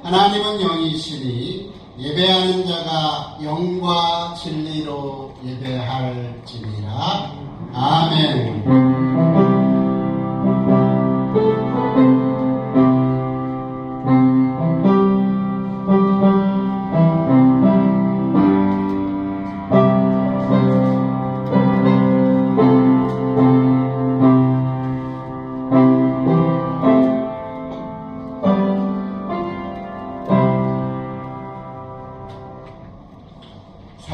하나님은 영이시니 예배하는 자가 영과 진리로 예배할지니라. 아멘.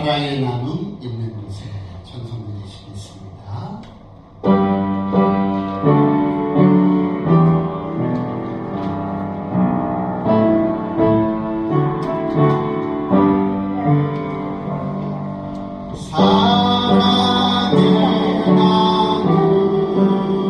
사랑의 나눔 있는 곳에 찬송 드리시겠습니다. 사랑의 나눔 있는 곳에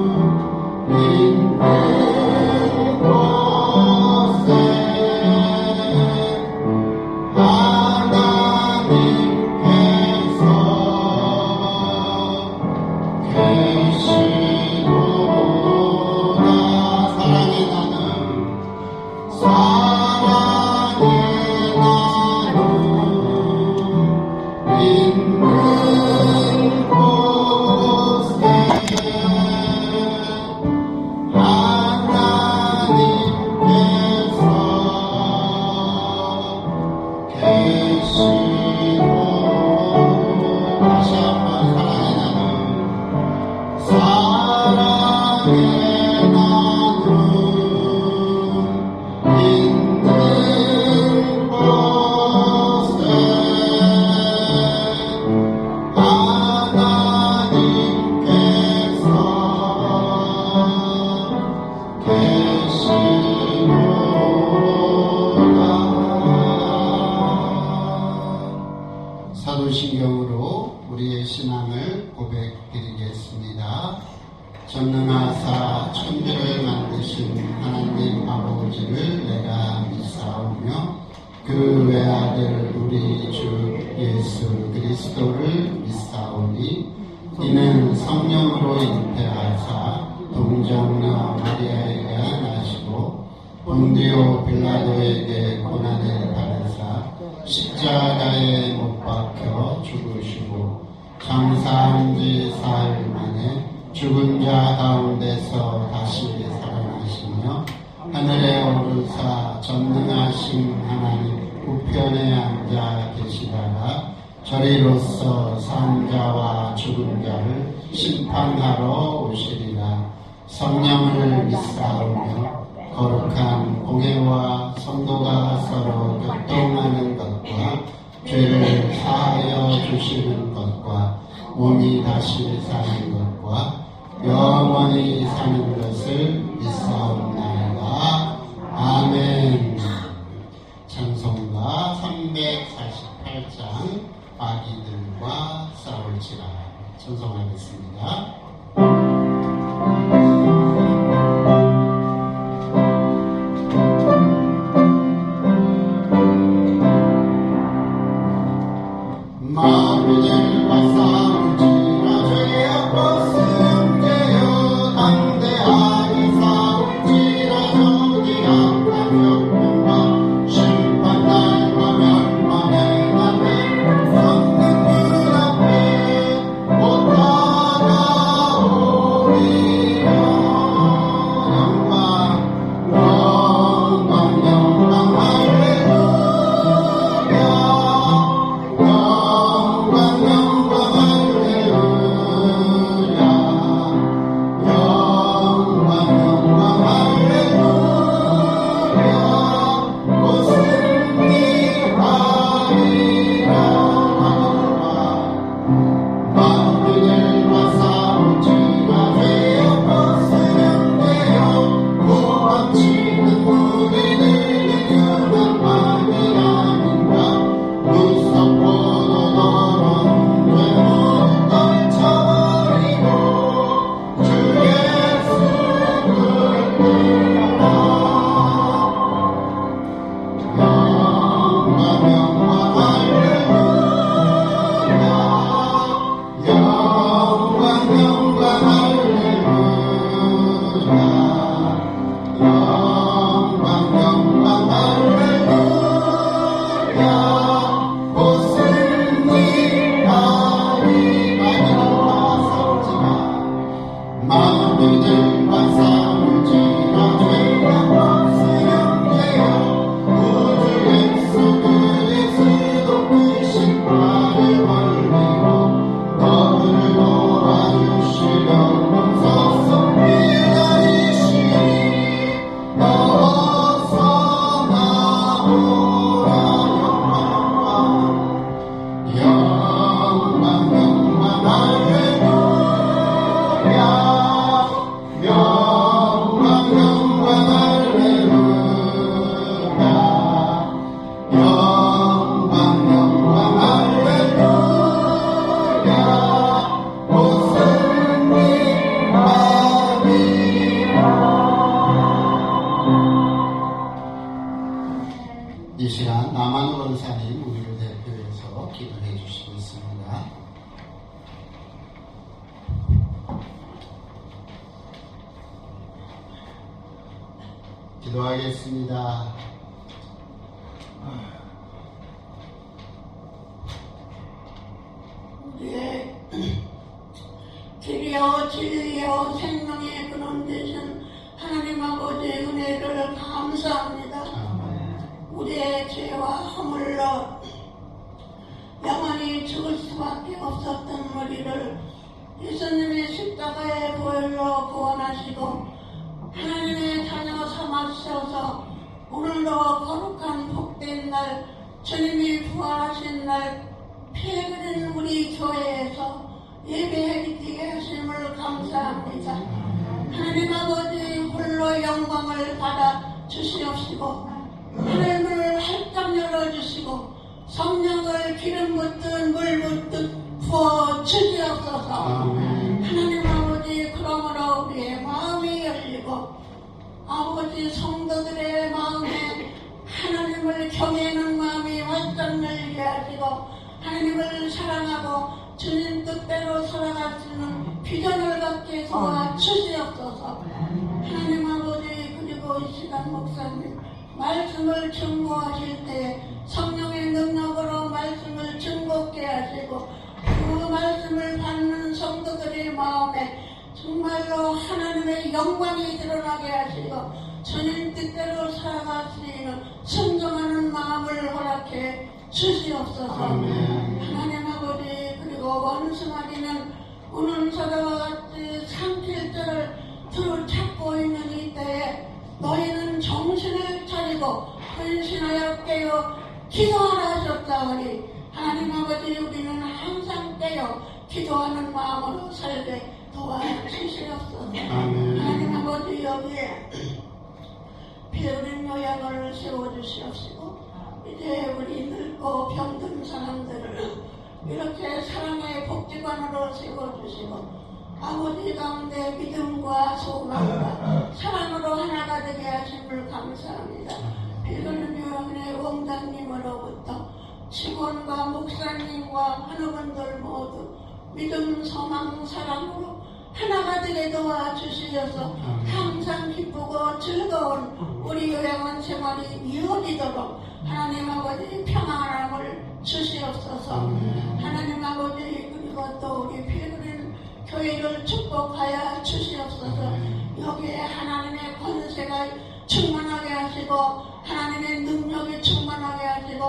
사도신경으로 우리의 신앙을 고백드리겠습니다. 전능하사 천지를 만드신 하나님 아버지를 내가 믿사오며 그 외아들 우리 주 예수 그리스도를 믿사오니 이는 성령으로 잉태하사 동정녀 마리아에게 나시고 본디오 빌라도에게 고난을 받으사 십자가에 못 박혀 죽으시고 장사한 지 사흘 만에 죽은 자 가운데서 다시 살아나시며 하늘에 오르사 전능하신 하나님 우편에 앉아 계시다가 저리로서 산 자와 죽은 자를 심판하러 오시리라. 성령을 믿사오며 거룩한 공회와 성도가 서로 교통하는 것과 죄를 사하여 주시는 것과 몸이 다시 사는 것과 영원히 사는 것을 믿사옵나이다. 아멘. 찬송가 348장 마귀들과 싸울지라 찬송하겠습니다. 마귀들과 싸울지라 죄 없고 승죄여 담대하게 싸울지라 이 시간 남한우 원사님 우리를 대표해서 기도해 주시겠습니다. 기도하겠습니다. 우리의 길이요 진리요 생명의 근원 되신 하나님 아버지의 은혜를 감사합니다. 우리의 죄와 허물로 영원히 죽을 수밖에 없었던 우리를 예수님의 십자가의 보혈로 구원하시고 하나님의 자녀 삼으셔서 오늘도 거룩한 복된 날 주님이 부활하신 날 피 흘린 우리 교회에서 예배하게 하심을 감사합니다. 하나님 아버지 홀로 영광을 받아 주시옵시고 하늘문을 활짝 열어주시고 성령을 기름 붓듯 물 붓듯 부어 주시옵소서. 하나님 아버지 그러므로 우리의 마음이 열리고 아버지 성도들의 마음에 하나님을 경외하는 마음이 활짝 열리게 하시고 하나님을 사랑하고 주님 뜻대로 살아갈 수 있는 비전을 갖게 도와주시옵소서. 하나님 아버지 그리고 이 시간 목사님 말씀을 증거하실 때 성령의 능력으로 말씀을 증거케 하시고 그 말씀을 받는 성도들의 마음에 정말로 하나님의 영광이 드러나게 하시고 주님 뜻대로 살아갈 수 있는 순종하는 마음을 허락해 주시옵소서. 하나님 아버지 그리고 원수마귀는 오는 저와 같이 삼킬 자를 찾고 있는 이때에 너희는 정신을 차리고 근신하여 깨어 기도하라 하셨다오니 하나님 아버지 우리는 항상 깨어 기도하는 마음으로 살게 도와주시옵소서. 하나님 아버지 여기에 피 흘린 요양을 세워주시옵시고 이제 우리 늙고 병든 사람들을 이렇게 사랑의 복지관으로 세워주시고 아버지 가운데 믿음과 소망과 사랑으로 하나가 되게 하심을 감사합니다. 빌그는 요한의 원장님으로부터 직원과 목사님과 환우분들 모두 믿음, 소망, 사랑으로 하나가 되게 도와주시어서 항상 기쁘고 즐거운 우리 요양원 생활이 이어지도록 하나님 아버지 평안함을 주시옵소서. 하나님 아버지 그리고 또 우리 필그린 교회를 축복하여 주시옵소서. 여기에 하나님의 권세가 충만하게 하시고 하나님의 능력이 충만하게 하시고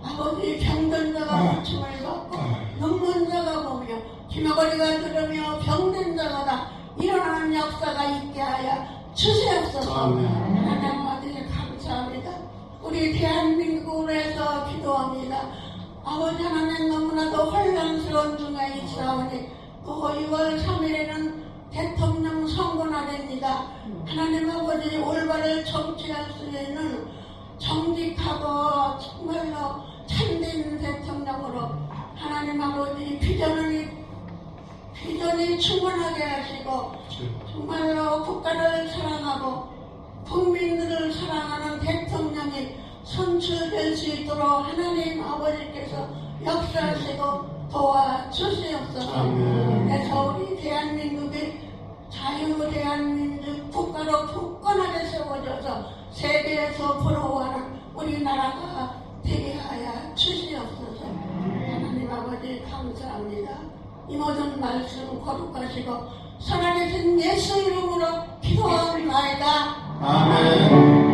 아버지 병든 자가 고침을 받고 눈먼 자가 보며 귀머거리가 들으며 병든 자가 다 일어나는 역사가 있게 하여 주시옵소서. 하나님 아버지 감사합니다. 우리 대한민국을 해서 기도합니다. 아버지 하나님 너무나도 혼란스러운 중에 있사오니 또 2월 3일에는 대통령 선거날입니다. 하나님 아버지 올바를 정치할 수 있는 정직하고 정말로 참된 대통령으로 하나님 아버지 비전이 충만하게 하시고 정말로 국가를 사랑하고 국민들을 사랑하는 대통령이 선출될 수 있도록 하나님 아버지께서 역사하시고 도와주시옵소서. 그래서 우리 대한민국이 자유 대한민국 국가로 굳건하게 세워져서 세계에서 부러워하는 우리나라가 되게 하여 주시옵소서. 하나님 아버지 감사합니다. 이 모든 말씀 거룩하시고 살아계신 예수 이름으로 기도하옵나이다. 아멘.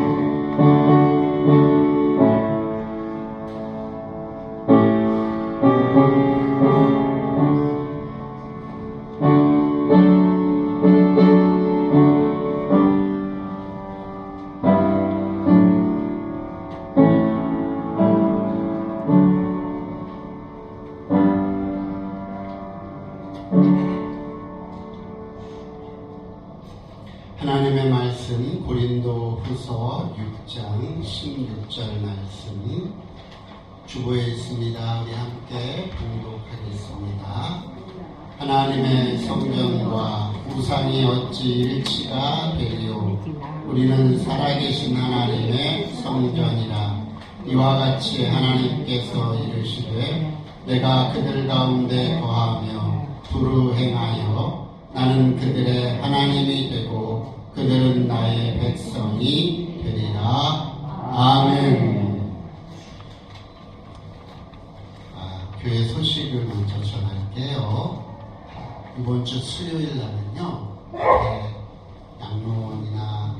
하나님의 말씀 고린도 후서 6장 16절 말씀이 주보에 있습니다. 우리 함께 봉독하겠습니다. 하나님의 성전과 우상이 어찌 일치가 되리요. 우리는 살아계신 하나님의 성전이라. 이와 같이 하나님께서 이르시되 내가 그들 가운데 거하며 두루 행하여 나는 그들의 하나님이 되고 그들은 나의 백성이 되리라. 아멘. 교회 소식을 먼저 전할게요. 이번 주 수요일 날은요, 양로원이나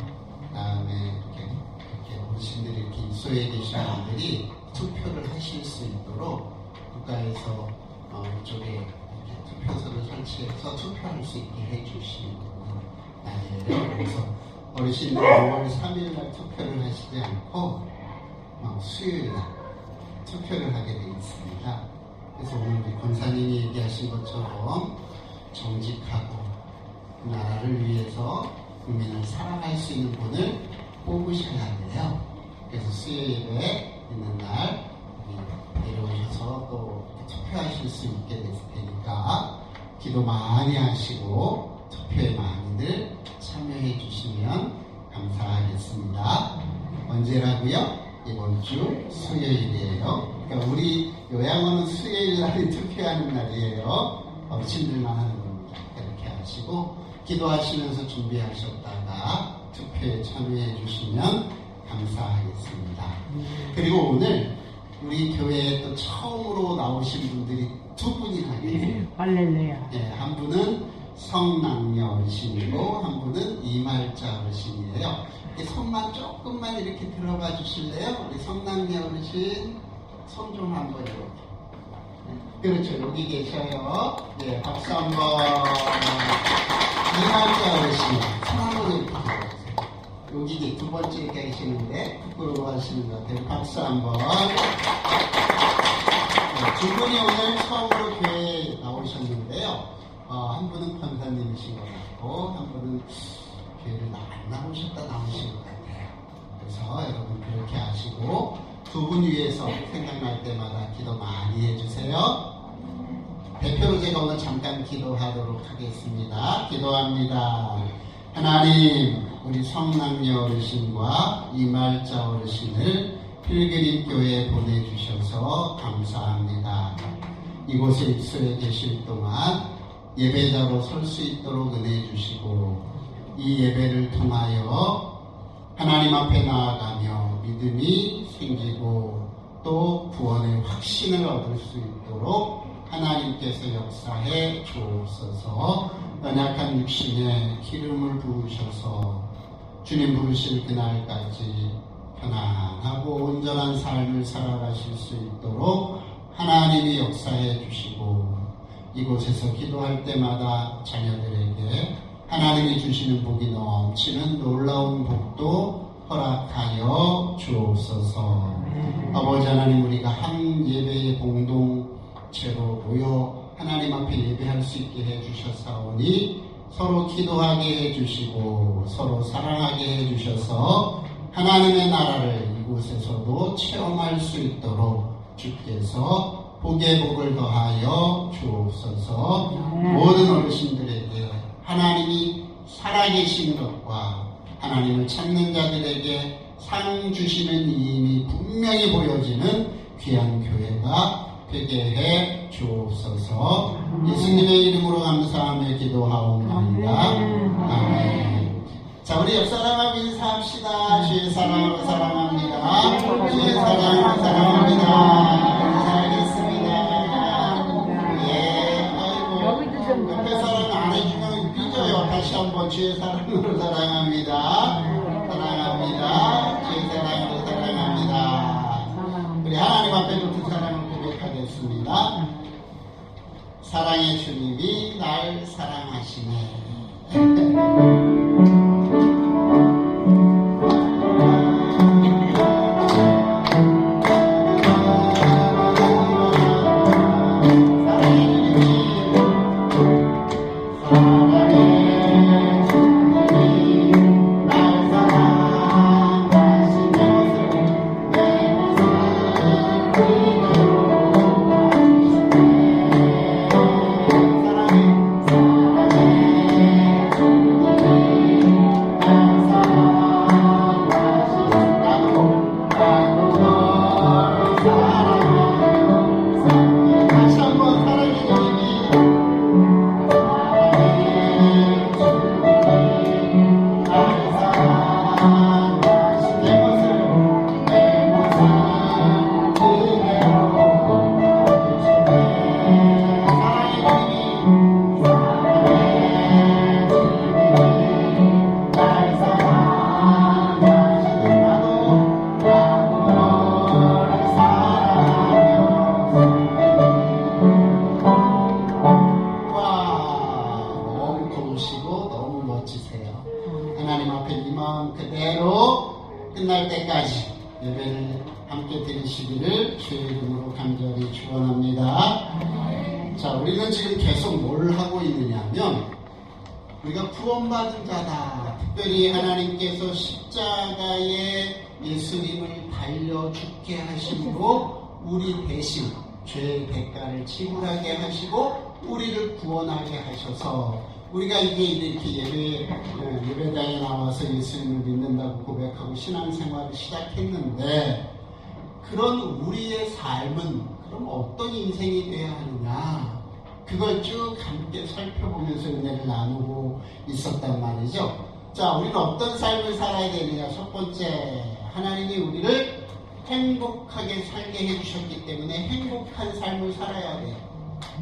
그다음에 이렇게 어르신들이 이렇게 입소해 계신 분들이 투표를 하실 수 있도록 국가에서 이쪽에 이렇게 투표소를 설치해서 투표할 수 있게 해주시는 날이에요. 그래서 어르신들 5월 3일 날 투표를 하시지 않고 수요일 날 투표를 하게 되어 있습니다. 그래서 오늘 우리 권사님이 얘기하신 것처럼 정직하고 나라를 위해서 국민을 사랑할 수 있는 분을 뽑으셔야 돼요. 그래서 수요일에 있는 날 내려오셔서 또 투표하실 수 있게 될 테니까 기도 많이 하시고 투표에 많이들 참여해 주시면 감사하겠습니다. 언제라고요? 이번 주 수요일이에요. 그러니까 우리 요양원은 수요일 날이 투표하는 날이에요. 어르신들만 하는 겁니다. 이렇게 하시고 기도하시면서 준비하셨다가 투표에 참여해 주시면 감사하겠습니다. 그리고 오늘 우리 교회에 또 처음으로 나오신 분들이 두 분이나 계세요. 할렐루야. 네, 한 분은 성남녀 어르신이고 한 분은 이말자 어르신이에요. 손만 조금만 이렇게 들어봐 주실래요? 우리 성남녀 어르신 손 좀 한번 이렇게. 그렇죠. 여기 계셔요. 네, 박수 한번. 이말자 어르신 손 한번 이렇게 들어보세요. 여기 두 번째 계시는데 부끄러워하시는 것 같아요. 박수 한번. 두 분이 오늘 처음으로 교회에 나오셨는데요. 한 분은 권사님이신 것 같고 한 분은 교회를 안 나오셨다 나오신 것 같아요. 그래서 여러분 그렇게 하시고 두 분 위해서 생각날 때마다 기도 많이 해주세요. 대표로 제가 오늘 잠깐 기도하도록 하겠습니다. 기도합니다. 하나님, 우리 성남녀 어르신과 이말자 어르신을 필그림 교회에 보내주셔서 감사합니다. 이곳에 입소해 계실 동안 예배자로 설 수 있도록 은혜 주시고 이 예배를 통하여 하나님 앞에 나아가며 믿음이 생기고 또 구원의 확신을 얻을 수 있도록 하나님께서 역사해 주옵소서. 연약한 육신에 기름을 부으셔서 주님 부르실 그날까지 편안하고 온전한 삶을 살아가실 수 있도록 하나님이 역사해 주시고 이곳에서 기도할 때마다 자녀들에게 하나님이 주시는 복이 넘치는 놀라운 복도 허락하여 주옵소서. 아버지 하나님, 우리가 한 예배의 공동체로 모여 하나님 앞에 예배할 수 있게 해주셨사오니 서로 기도하게 해주시고 서로 사랑하게 해주셔서 하나님의 나라를 이곳에서도 체험할 수 있도록 주께서 복의 복을 더하여 주옵소서. 모든 어르신들에게 하나님이 살아계신 것과 하나님을 찾는 자들에게 상 주시는 이임이 분명히 보여지는 귀한 교회가 되게 해 주옵소서. 예수님의 이름으로 감사하며 기도하옵나이다. 아멘. 자, 우리 옆사람하고 인사합시다. 주의 사랑으로 사랑합니다. 주의 사랑으로 사랑합니다. 인사하겠습니다. 예, 아이고, 옆에 사랑 안 해주면 삐져요. 다시 한번 주의 사랑으로 사랑합니다. 사랑합니다. 주의 사랑으로 사랑합니다. 우리 하나님 앞에 높은 사랑을 고백하겠습니다. 사랑의 주님이 날 사랑하시네. 끝까지 예배를 함께 드리시기를 주의 이름으로 간절히 축원합니다. 자, 우리는 지금 계속 뭘 하고 있느냐면 우리가 구원받은 자다. 특별히 하나님께서 십자가에 예수님을 달려 죽게 하심으로 우리 대신 죄의 대가를 지불하게 하시고 우리를 구원하게 하셔서 우리가 이제 이렇게 예배당에 나와서 예수님을 믿는다고 고백하고 신앙생활을 시작했는데 그런 우리의 삶은 그럼 어떤 인생이 돼야 하느냐, 그걸 쭉 함께 살펴보면서 은혜를 나누고 있었단 말이죠. 자, 우리는 어떤 삶을 살아야 되느냐. 첫 번째, 하나님이 우리를 행복하게 살게 해주셨기 때문에 행복한 삶을 살아야 돼요.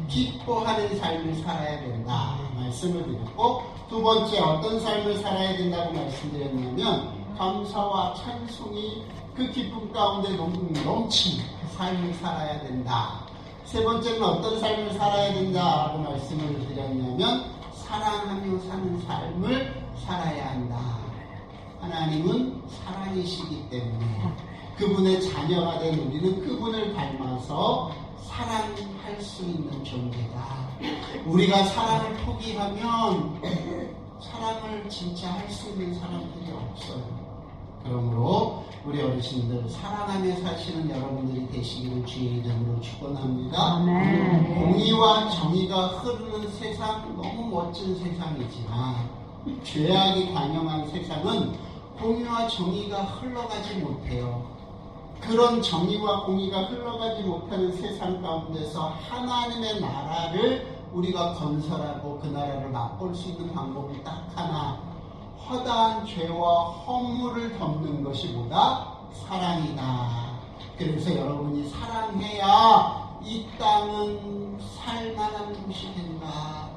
기뻐하는 삶을 살아야 된다 말씀을 드렸고, 두 번째 어떤 삶을 살아야 된다고 말씀드렸냐면 감사와 찬송이 그 기쁨 가운데 넘치는 그 삶을 살아야 된다. 세 번째는 어떤 삶을 살아야 된다고 말씀을 드렸냐면 사랑하며 사는 삶을 살아야 한다. 하나님은 사랑이시기 때문에 그분의 자녀가 된 우리는 그분을 닮아서 사랑할 수 있는 존재다. 우리가 사랑을 포기하면 사랑을 진짜 할 수 있는 사람들이 없어요. 그러므로 우리 어르신들 사랑하며 사시는 여러분들이 되시기를 주의 이름으로 축원합니다. 공의와 정의가 흐르는 세상, 너무 멋진 세상이지만 죄악이 관영한 세상은 공의와 정의가 흘러가지 못해요. 그런 정의와 공의가 흘러가지 못하는 세상 가운데서 하나님의 나라를 우리가 건설하고 그 나라를 맛볼 수 있는 방법이 딱 하나, 허다한 죄와 허물을 덮는 것이 뭐다? 사랑이다. 그래서 여러분이 사랑해야 이 땅은 살만한 곳이 된다.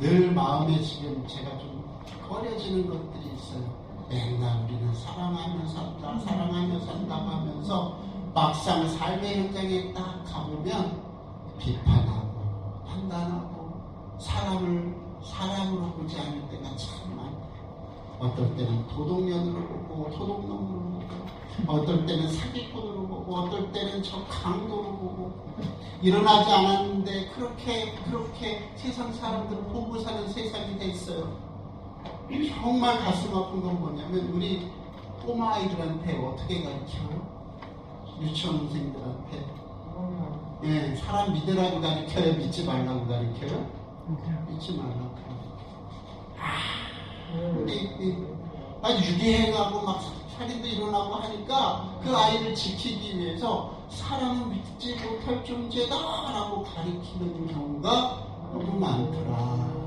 늘 마음에 지금 제가 좀 꺼려지는 것들이 있어요. 맨날 우리는 사랑하며 산다, 사랑하며 산다고 하면서 막상 삶의 현장에 딱 가보면 비판하고 판단하고 사람으로 보지 않을 때가 참 많아요. 어떨 때는 도둑년으로 보고 도둑놈으로 보고, 어떨 때는 사기꾼으로 보고, 어떨 때는 저 강도로 보고, 일어나지 않았는데 그렇게 세상 사람들을 보고 사는 세상이 됐어요. 정말 가슴 아픈 건 뭐냐면 우리 꼬마 아이들한테 어떻게 가르쳐요? 유치원생들한테 사람 믿으라고 가르쳐요? 믿지 말라고 가르쳐요? 믿지 말라고. 유괴해가고 막 살인도 일어나고 하니까 그 아이를 지키기 위해서 사람은 믿지 못할 존재다라고 가르치는 경우가 너무 많더라.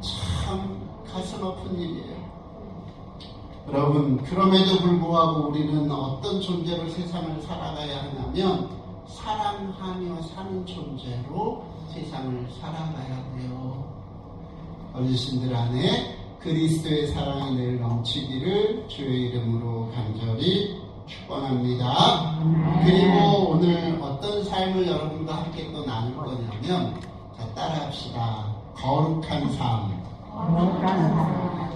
참 가슴 아픈 일이에요. 여러분, 그럼에도 불구하고 우리는 어떤 존재로 세상을 살아가야 하냐면 사랑하며 사는 존재로 세상을 살아가야 돼요. 어르신들 안에 그리스도의 사랑이 늘 넘치기를 주의 이름으로 간절히 축원합니다. 그리고 오늘 어떤 삶을 여러분과 함께 또 나눌 거냐면, 자, 따라합시다. 거룩한 삶.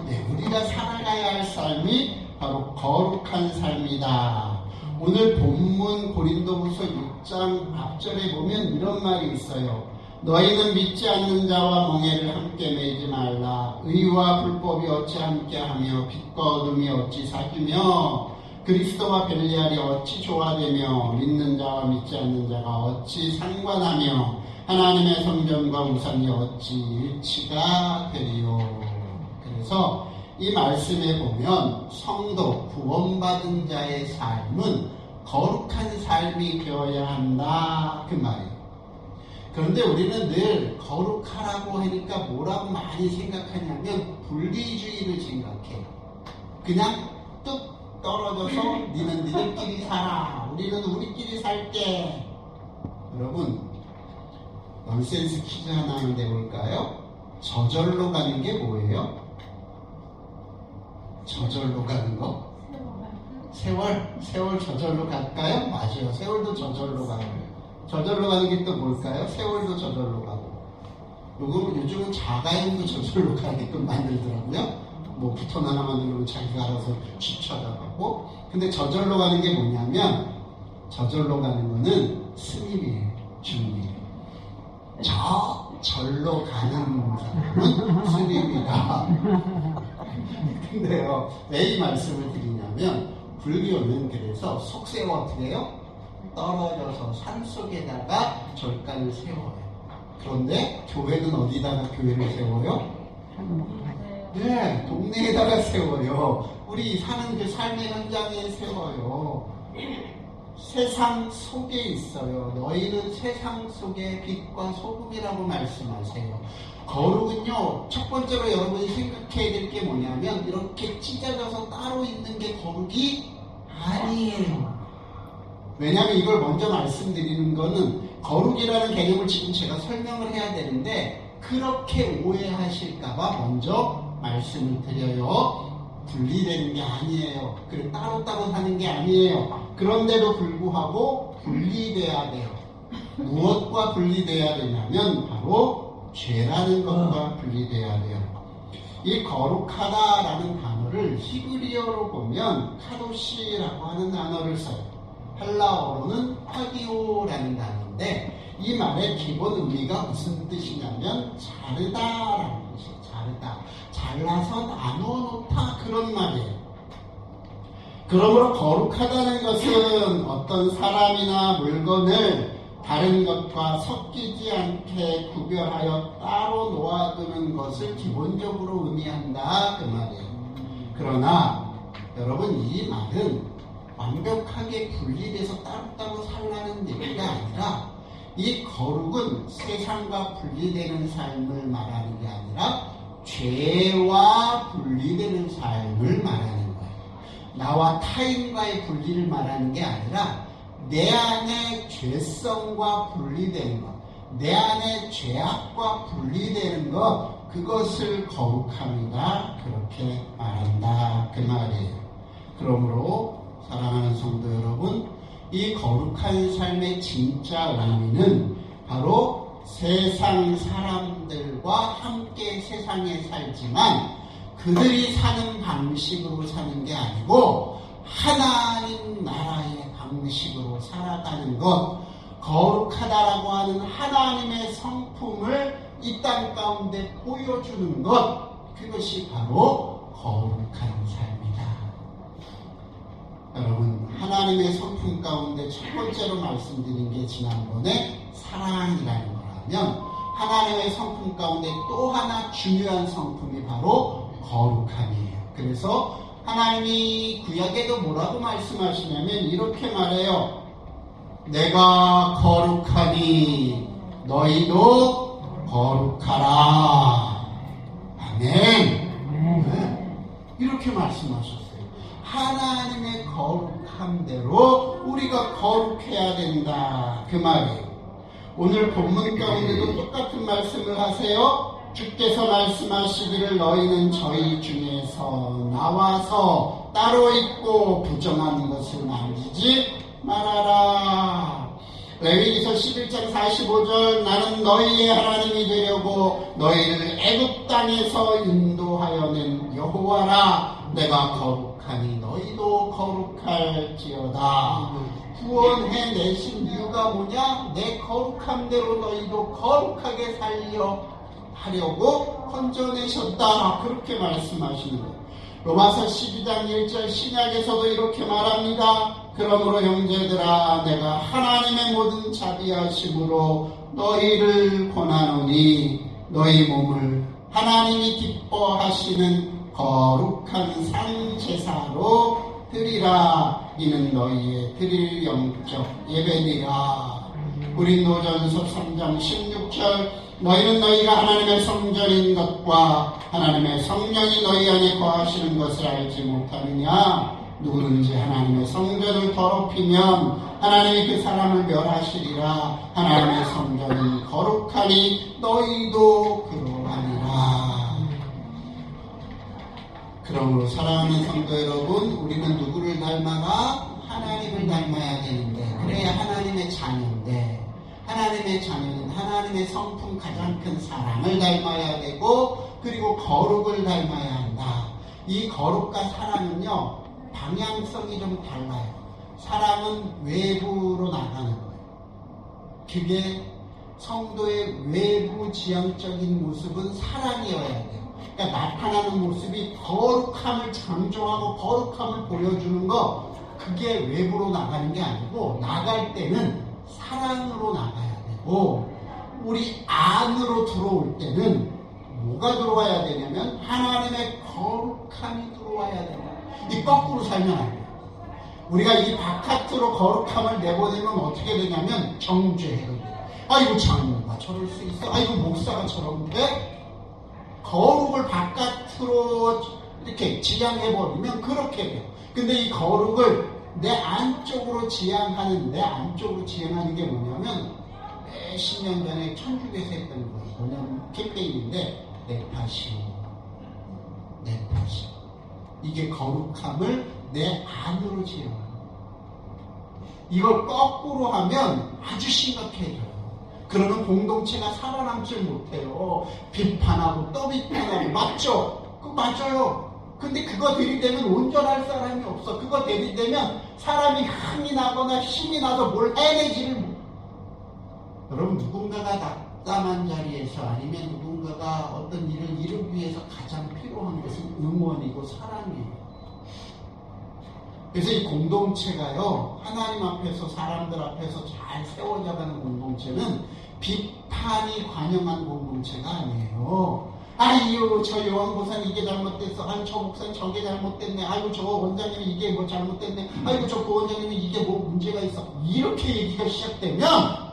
네, 우리가 살아가야 할 삶이 바로 거룩한 삶이다. 오늘 본문 고린도후서 6장 앞절에 보면 이런 말이 있어요. 너희는 믿지 않는 자와 멍에를 함께 매지 말라. 의와 불법이 어찌 함께하며 빛과 어둠이 어찌 사귀며 그리스도와 벨리알이 어찌 조화되며 믿는 자와 믿지 않는 자가 어찌 상관하며 하나님의 성전과 우상이 어찌 일치가 되리요. 그래서 이 말씀에 보면 성도, 구원받은 자의 삶은 거룩한 삶이 되어야 한다, 그 말이에요. 그런데 우리는 늘 거룩하라고 하니까 뭐라고 많이 생각하냐면 분리주의를 생각해요. 그냥 뚝 떨어져서 니는 니들끼리 살아, 우리는 우리끼리 살게. 여러분, 넌센스 퀴즈 하나 내볼까요? 저절로 가는 게 뭐예요? 저절로 가는 거? 세월 저절로 갈까요? 맞아요. 세월도 저절로 가는 거예요. 저절로 가는 게 또 뭘까요? 세월도 저절로 가고. 요즘은 자가용도 저절로 가게끔 만들더라고요. 뭐 부턴 하나만 누르면 자기가 알아서 쥐쳐다가고. 근데 저절로 가는 게 뭐냐면, 저절로 가는 거는 스님이에요. 주님이에요. 절로 가는 사람은 스님이다. 근데요, 왜 이 말씀을 드리냐면, 불교는 그래서 속세가 어떻게 해요? 떨어져서 산속에다가 절간을 세워요. 그런데 교회는 어디다가 교회를 세워요? 네, 동네에다가 세워요. 우리 사는 그 삶의 현장에 세워요. 세상 속에 있어요. 너희는 세상 속의 빛과 소금이라고 말씀하세요. 거룩은요, 첫 번째로 여러분이 생각해야 될 게 뭐냐면, 이렇게 찢어져서 따로 있는 게 거룩이 아니에요. 왜냐하면 이걸 먼저 말씀드리는 거는, 거룩이라는 개념을 지금 제가 설명을 해야 되는데, 그렇게 오해하실까봐 먼저 말씀을 드려요. 분리되는 게 아니에요. 그리고 따로따로 사는 게 아니에요. 그런데도 불구하고 분리돼야 돼요. 무엇과 분리돼야 되냐면 바로 죄라는 것과 분리돼야 돼요. 이 거룩하다라는 단어를 히브리어로 보면 카도시라고 하는 단어를 써요. 헬라어로는 하기오라는 단어인데, 이 말의 기본 의미가 무슨 뜻이냐면 자르다라는 뜻이에요. 자르다, 잘라서 나누어 놓다, 그런 말이에요. 그러므로 거룩하다는 것은 어떤 사람이나 물건을 다른 것과 섞이지 않게 구별하여 따로 놓아두는 것을 기본적으로 의미한다, 그 말이에요. 그러나 여러분, 이 말은 완벽하게 분리돼서 따로따로 살라는 얘기가 아니라, 이 거룩은 세상과 분리되는 삶을 말하는 게 아니라 죄와 분리되는 삶을 말하는 거예요. 나와 타인과의 분리를 말하는 게 아니라 내 안에 죄성과 분리되는 것, 내 안에 죄악과 분리되는 것, 그것을 거룩함이다, 그렇게 말한다, 그 말이에요. 그러므로 사랑하는 성도 여러분, 이 거룩한 삶의 진짜 의미는 바로 세상 사람들과 함께 세상에 살지만 그들이 사는 방식으로 사는 게 아니고 하나님 나라의 방식으로 살아가는 것, 거룩하다라고 하는 하나님의 성품을 이 땅 가운데 보여주는 것, 그것이 바로 거룩한 삶이다. 여러분, 하나님의 성품 가운데 첫 번째로 말씀드린 게 지난번에 사랑이라는 거라면, 하나님의 성품 가운데 또 하나 중요한 성품이 바로 거룩함이에요. 그래서 하나님이 구약에도 뭐라고 말씀하시냐면 이렇게 말해요. 내가 거룩하니 너희도 거룩하라. 아멘. 네. 이렇게 말씀하셨어요. 하나님의 거룩함대로 우리가 거룩해야 된다, 그 말이에요. 오늘 본문 가운데도 똑같은 말씀을 하세요. 주께서 말씀하시기를 너희는 저희 중에서 나와서 따로 있고 부정하는 것을 만지지 말아라. 레위기서 11장 45절, 나는 너희의 하나님이 되려고 너희를 애굽 땅에서 인도하여 낸 여호와라. 내가 거룩하니 너희도 거룩할지어다. 구원해내신 이유가 뭐냐? 내 거룩함대로 너희도 거룩하게 하려고 건져내셨다, 그렇게 말씀하시는 거예요. 로마서 12장 1절 신약에서도 이렇게 말합니다. 그러므로 형제들아, 내가 하나님의 모든 자비하심으로 너희를 권하노니 너희 몸을 하나님이 기뻐하시는 거룩한 상제사로 드리라. 이는 너희의 드릴 영적 예배니라. 고린도전서 3장 16절, 너희는 너희가 하나님의 성전인 것과 하나님의 성령이 너희 안에 거하시는 것을 알지 못하느냐? 누구든지 하나님의 성전을 더럽히면 하나님이 그 사람을 멸하시리라. 하나님의 성전은 거룩하니 너희도 그러하니라. 그러므로 사랑하는 성도 여러분, 우리는 누구를 닮아라? 하나님을 닮아야 되는데, 그래야 하나님의 자녀인데, 하나님의 자녀는 하나님의 성품 가장 큰 사랑을 닮아야 되고, 그리고 거룩을 닮아야 한다. 이 거룩과 사랑은요, 방향성이 좀 달라요. 사랑은 외부로 나가는 거예요. 그게 성도의 외부 지향적인 모습은 사랑이어야 돼요. 그러니까 나타나는 모습이 거룩함을 강조하고 거룩함을 보여주는 거, 그게 외부로 나가는 게 아니고, 나갈 때는 사랑으로 나가야 되고, 우리 안으로 들어올 때는 뭐가 들어와야 되냐면 하나님의 거룩함이 들어와야 된다. 이 거꾸로 살면 안 돼요. 우리가 이 바깥으로 거룩함을 내보내면 어떻게 되냐면 정죄해요. 아이고 장로가 저럴 수 있어. 아이고 목사가 저런 데 거룩을 바깥으로 이렇게 지향해버리면 그렇게 돼요. 근데 이 거룩을 내 안쪽으로 지향하는 게 뭐냐면 몇십 년 전에 천주교에서 했던 거예요. 뭐냐면 캠페인인데 내 탓이요. 이게 거룩함을 내 안으로 지향하는 거예요. 이걸 거꾸로 하면 아주 심각해져요. 그러면 공동체가 살아남질 못해요. 비판하고 또 비판하고. 맞죠? 그거 맞아요. 근데 그거 들이대면 온전할 사람이 없어. 그거 들이대면 사람이 흥이 나거나 힘이 나서 뭘 해내지를 못해. 여러분, 누군가가 낙담한 자리에서 아니면 누군가가 어떤 일을 이루기 위해서 가장 필요한 것은 응원이고 사랑이에요. 그래서 이 공동체가요, 하나님 앞에서 사람들 앞에서 잘 세워져가는 공동체는 비판이 관영한 공동체가 아니에요. 아유, 저 요한보사는 이게 잘못됐어. 아유, 저 목사는 저게 잘못됐네. 아유, 저 원장님이 이게 뭐 잘못됐네. 아이고, 저 부원장님이 이게 뭐 문제가 있어. 이렇게 얘기가 시작되면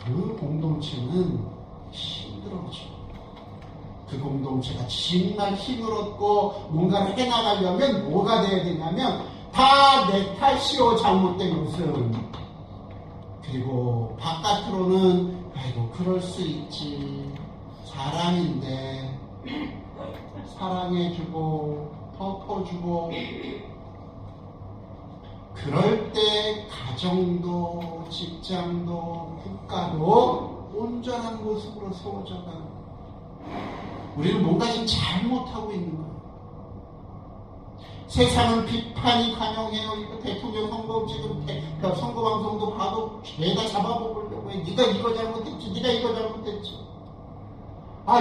그 공동체는 힘들어져. 그 공동체가 정말 힘을 얻고 뭔가를 해나가려면 뭐가 돼야 되냐면 다 내 탓이요, 잘못된 것은. 그리고 바깥으로는 아이고 그럴 수 있지, 사람인데 사랑해주고 덮어주고. 그럴 때 가정도 직장도 국가도 온전한 모습으로 세워져가는 거예요. 우리는 뭔가 지금 잘못하고 있는 거예요. 세상은 비판이 관영해요. 이거 대통령 선거 지금 선거 방송도 봐도 죄다 잡아먹으려고 해. 네가 이거 잘못했지, 네가 이거 잘못했지.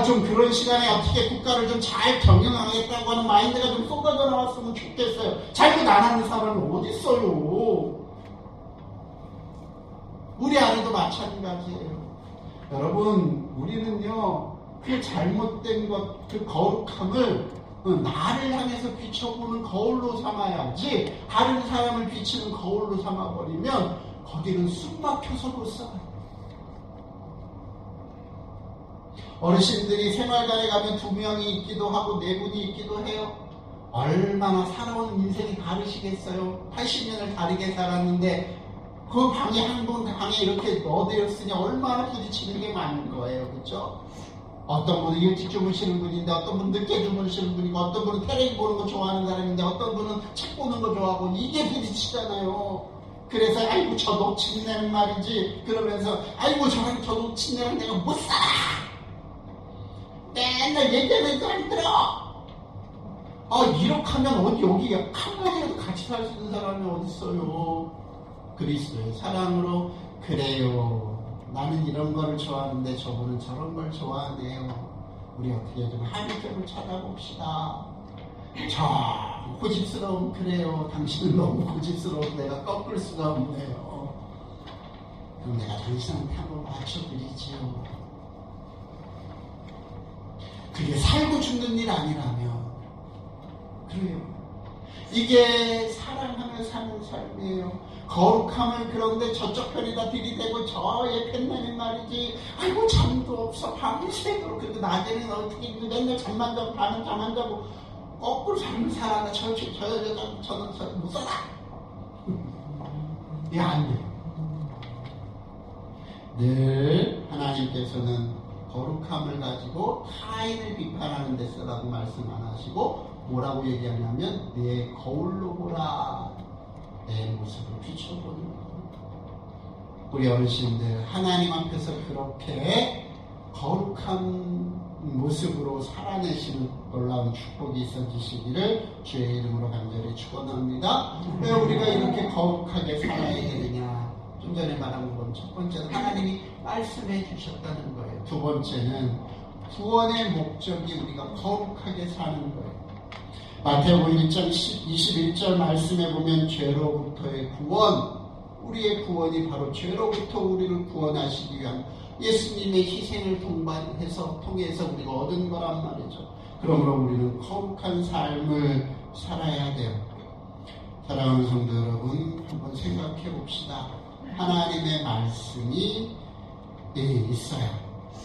좀 그런 시간에 어떻게 국가를 좀 잘 경영하겠다고 하는 마인드가 좀 쏟아져 나왔으면 좋겠어요. 잘못 안 하는 사람은 어디 있어요? 우리 안에도 마찬가지예요. 여러분, 우리는요, 그 잘못된 것, 그 거룩함을 나를 향해서 비춰보는 거울로 삼아야지, 다른 사람을 비치는 거울로 삼아버리면 거기는 숨 막혀서 못 살아요. 어르신들이 생활관에 가면 2명이 있기도 하고 4분이 있기도 해요. 얼마나 살아온 인생이 다르시겠어요. 80년을 다르게 살았는데 그 방에 한 분 방에 이렇게 넣어드렸으니 얼마나 부딪히는 게 많은 거예요. 그렇죠? 어떤 분은 일찍 주무시는 분인데 어떤 분은 늦게 주무시는 분이고 어떤 분은 텔레비 보는 거 좋아하는 사람인데 어떤 분은 책 보는 거 좋아하고, 이게 부딪히잖아요. 그래서 아이고 저 놓친애는 말이지, 그러면서 아이고 저 놓친애랑 내가 못 살아, 맨날 얘기하면서 안 들어. 이렇게 하면 어디 여기 한 번이라도 같이 살 수 있는 사람이 어디 있어요? 그리스도의 사랑으로, 그래요, 나는 이런 거를 좋아하는데 저분은 저런 걸 좋아하네요. 우리 어떻게 좀 합의점을 찾아봅시다. 저 고집스러움, 그래요, 당신은 너무 고집스러워서 내가 꺾을 수가 없네요. 그럼 내가 당신한테 한번 맞춰드리지요. 그게 살고 죽는 일 아니라면, 그래요. 이게 사랑하며 사는 삶이에요. 거룩함을 그런데 저쪽 편에다 들이대고 저 옆에는 말이지, 아이고 잠도 없어 밤새도록. 그리고 낮에는 어떻게 맨날 잠만 자고 밤은 잠만 자고 거꾸로 잠을 살아나. 저는 못 살아. 이게 안 돼요. 늘 하나님께서는 거룩함을 가지고 타인을 비판하는 데 쓰라고 말씀 안 하시고 뭐라고 얘기하냐면 내 거울로 보라, 내 모습을 비춰보는 거예요. 우리 어르신들 하나님 앞에서 그렇게 거룩한 모습으로 살아내시는 놀라운 축복이 있어지시기를 주의 이름으로 간절히 축원합니다. 왜 우리가 이렇게 거룩하게 살아야 되느냐? 좀 전에 말한 건 첫 번째는 하나님이 말씀해 주셨다는 거예요. 두 번째는 구원의 목적이 우리가 거룩하게 사는 거예요. 마태복음 1장 21절 말씀에 보면 죄로부터의 구원, 우리의 구원이 바로 죄로부터 우리를 구원하시기 위한 예수님의 희생을 통해서 우리가 얻은 거란 말이죠. 그러므로 우리는 거룩한 삶을 살아야 돼요. 사랑하는 성도 여러분, 한번 생각해 봅시다. 하나님의 말씀이 있어요.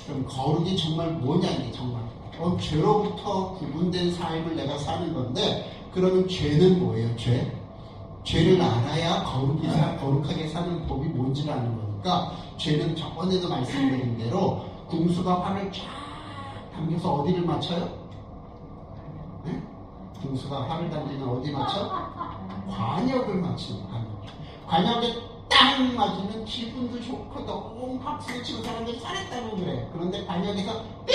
그럼 거룩이 정말 뭐냐, 이게 정말. 죄로부터 구분된 삶을 내가 사는 건데, 그러면 죄는 뭐예요, 죄? 죄를 알아야 거룩하게 사는 법이 뭔지를 아는 거니까, 죄는 저번에도 말씀드린 대로, 궁수가 활을 쫙 당겨서 어디를 맞춰요? 네? 궁수가 활을 당기면 어디 맞춰? 관역을 맞추는 관역. 관역에 딱 맞으면 기분도 좋고 너무 박수를 치고 사람들이 잘했다고 그래. 그런데 관역에서 삥!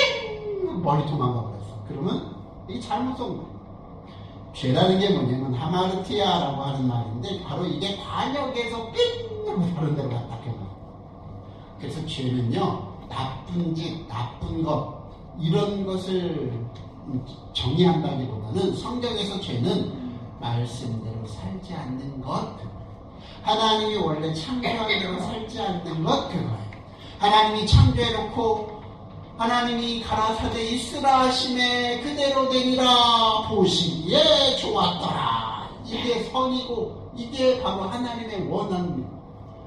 멀리 도망가 버렸어. 그러면 이게 잘못 쏜 거예요. 죄라는 게 뭐냐면 하마르티아라고 하는 말인데 바로 이게 관역에서 삥! 하고 다른 데로 갔다 껴나. 그래서 죄는요, 나쁜 짓, 나쁜 것, 이런 것을 정의한다기보다는 성경에서 죄는 말씀대로 살지 않는 것, 하나님이 원래 창조한 대로 살지 않는 것, 그거예요. 하나님이 창조해놓고 하나님이 가라사대 있으라 하심에 그대로 되니라 보시기에 좋았더라. 이게 선이고 이게 바로 하나님의 원합니다.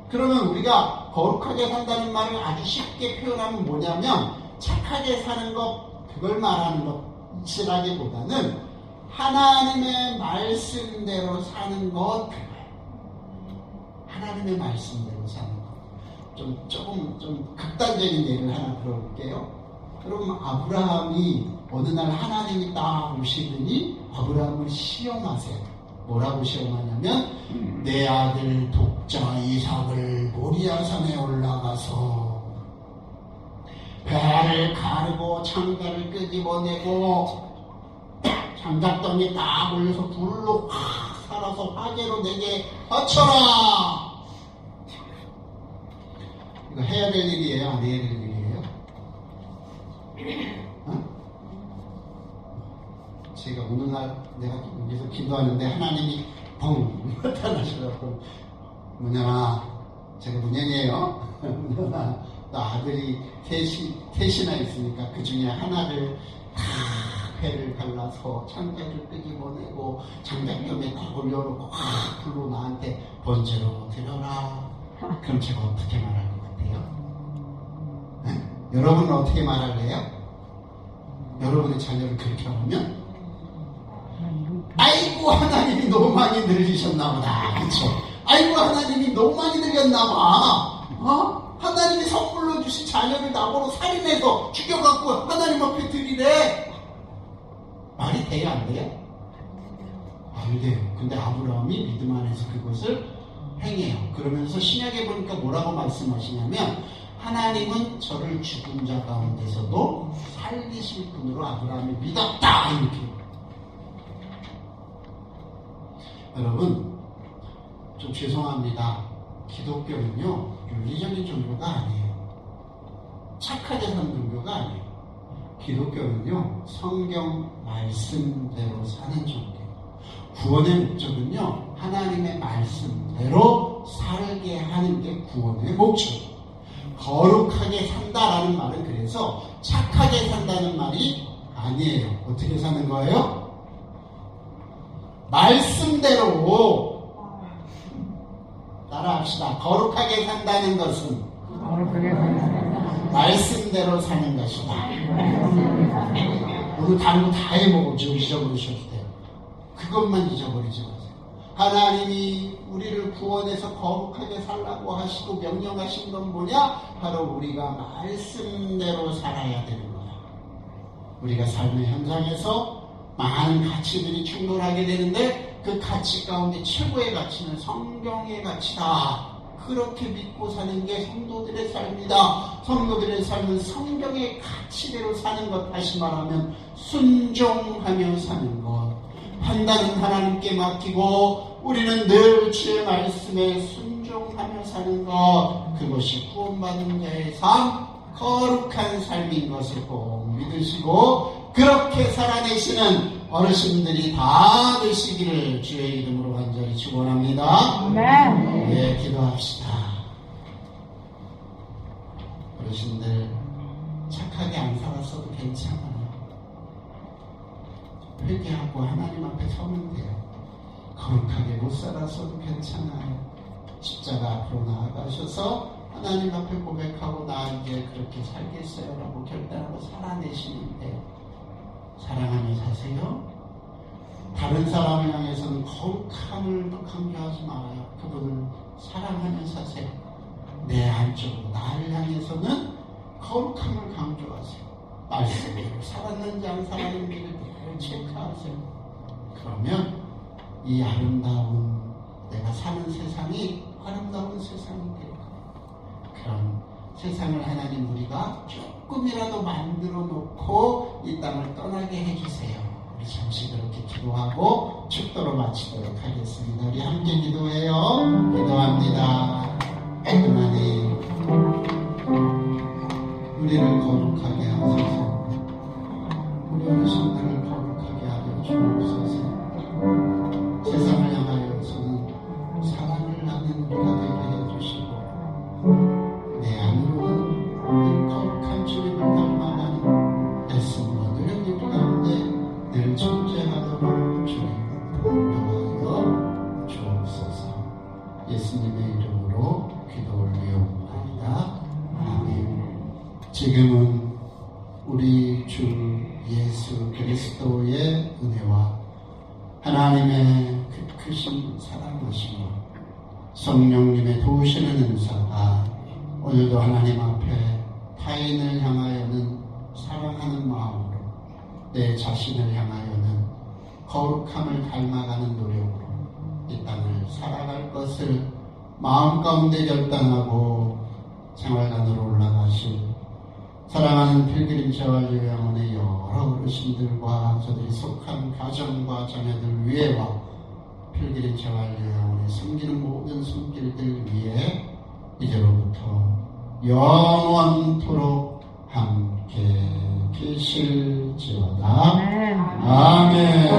그러면 우리가 거룩하게 산다는 말을 아주 쉽게 표현하면 뭐냐면 착하게 사는 것, 그걸 말하는 것이라기보다는 하나님의 말씀대로 사는 것, 하나님의 말씀대로 사는 것. 조금 극단적인 예를 하나 들어볼게요. 그럼 아브라함이 어느 날 하나님이 딱 오시더니 아브라함을 시험하세요. 뭐라고 시험하냐면 내 아들 독자 이삭을 모리아산에 올라가서 배를 가르고 창자를 끄집어내고 장작덩이 딱 올려서 불로 확 살아서 화재로 내게 바쳐라. 이거 해야 될 일이에요? 안 해야 될 일이에요? 제가 어느 날 내가 여기서 기도하는데 하나님이 펑 나타나셔서 문현아, 제가 문현이에요. 문현아, 너 아들이 셋이나 있으니까 그 중에 하나를 다 배를 갈라서 창자를 끄집어내고 장작점에 딱 올려놓고 확 불로 나한테 번제로 드려라. 그럼 제가 어떻게 말할 것 같아요? 네? 여러분은 어떻게 말할래요? 여러분의 자녀를 그렇게 하면 아이고 하나님이 너무 많이 늘리셨나 보다. 그쵸? 아이고 하나님이 너무 많이 늘렸나 봐. 하나님이 선물로 주신 자녀를 나보러 살인해서 죽여갖고 하나님 앞에 드리래. 말이 돼요, 안 돼요? 안 돼요. 근데 아브라함이 믿음 안에서 그것을 행해요. 그러면서 신약에 보니까 뭐라고 말씀하시냐면 하나님은 저를 죽은 자 가운데서도 살리실 분으로 아브라함이 믿었다, 이렇게. 여러분, 좀 죄송합니다. 기독교는요, 윤리적인 종교가 아니에요. 착하게 사는 종교가 아니에요. 기독교는요, 성경 말씀대로 사는 종교예요. 구원의 목적은요, 하나님의 말씀대로 살게 하는 게 구원의 목적이에요. 거룩하게 산다라는 말은 그래서 착하게 산다는 말이 아니에요. 어떻게 사는 거예요? 말씀대로 따라합시다. 거룩하게 산다는 것은 말씀대로 사는 것이다. 오늘 다른 거 다 해먹어도 잊어버리셔도 돼요. 그것만 잊어버리지 마세요. 하나님이 우리를 구원해서 거룩하게 살라고 하시고 명령하신 건 뭐냐? 바로 우리가 말씀대로 살아야 되는 거야. 우리가 삶의 현장에서 많은 가치들이 충돌하게 되는데 그 가치 가운데 최고의 가치는 성경의 가치다. 그렇게 믿고 사는 게 성도들의 삶이다. 성도들의 삶은 성경의 가치대로 사는 것, 다시 말하면 순종하며 사는 것. 판단은 하나님께 맡기고 우리는 늘 주의 말씀에 순종하며 사는 것, 그것이 구원받은 자의 삶, 거룩한 삶인 것을 꼭 믿으시고 그렇게 살아내시는 어르신들이 다 되시기를 주의 이름으로 간절히 축원합니다. 네, 기도합시다. 어르신들 착하게 안 살았어도 괜찮아요. 회개하고 하나님 앞에 서면 돼요. 거룩하게 못 살았어도 괜찮아요. 십자가 앞으로 나아가셔서 하나님 앞에 고백하고 나 이제 그렇게 살겠어요 라고 결단하고 살아내시면 돼요. 사랑하며 사세요. 다른 사람을 향해서는 거룩함을 강조하지 말아요. 그분을 사랑하며 사세요. 내 안쪽으로 나를 향해서는 거룩함을 강조하세요. 말씀대로 살았는지 안 살았는지를 늘 체크하세요. 그러면 이 아름다운 내가 사는 세상이 아름다운 세상이 될 거예요. 그런 세상을 하나님 우리가 조금이라도 만들어 놓고 이 땅을 떠나게 해주세요. 우리 잠시 그렇게 기도하고 축도로 마치도록 하겠습니다. 우리 함께 기도해요. 기도합니다. 하나님, 우리를 거룩하게 하소서. 우리 어르신들을 거룩하게 하여 주옵소서. 세상을 향하여서는 사랑을 나는 우리가 되게 해주시고 내 안으로는 늘 거룩한 주님을 닮아가는 애씀과 노력의 우리 가운데 늘 존재하도록 주님 인도하여 주옵소서. 예수님의 이름으로 기도 올리옵나이다. 아멘. 지금은 우리 주 예수 그리스도의 은혜와 하나님의 그 크신 사랑하심과 성령님의 도우시는 은사가 오늘도 하나님 앞에 타인을 향하여는 사랑하는 마음으로 내 자신을 향하여는 거룩함을 닮아가는 노력으로 이 땅을 살아갈 것을 마음 가운데 결단하고 생활관으로 올라가실 사랑하는 필그림 재활요양원의 여러 어르신들과 저들이 속한 가정과 자녀들 위에와 필그림 재활요양원에 섬기는 모든 손길들 위에 이제로부터 영원토록 함께 계실지어다. 아멘.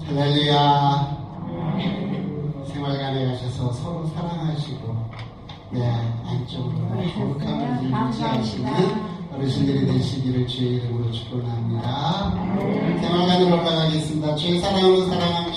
할렐루야. 생활관에 가셔서 서로 사랑하시고 내 안쪽으로 거룩함을 유지하시는 어르신들이 되시기를 주의 이름으로 축원합니다. 생활관으로 올라가겠습니다. 주의 사랑으로 사랑합니다.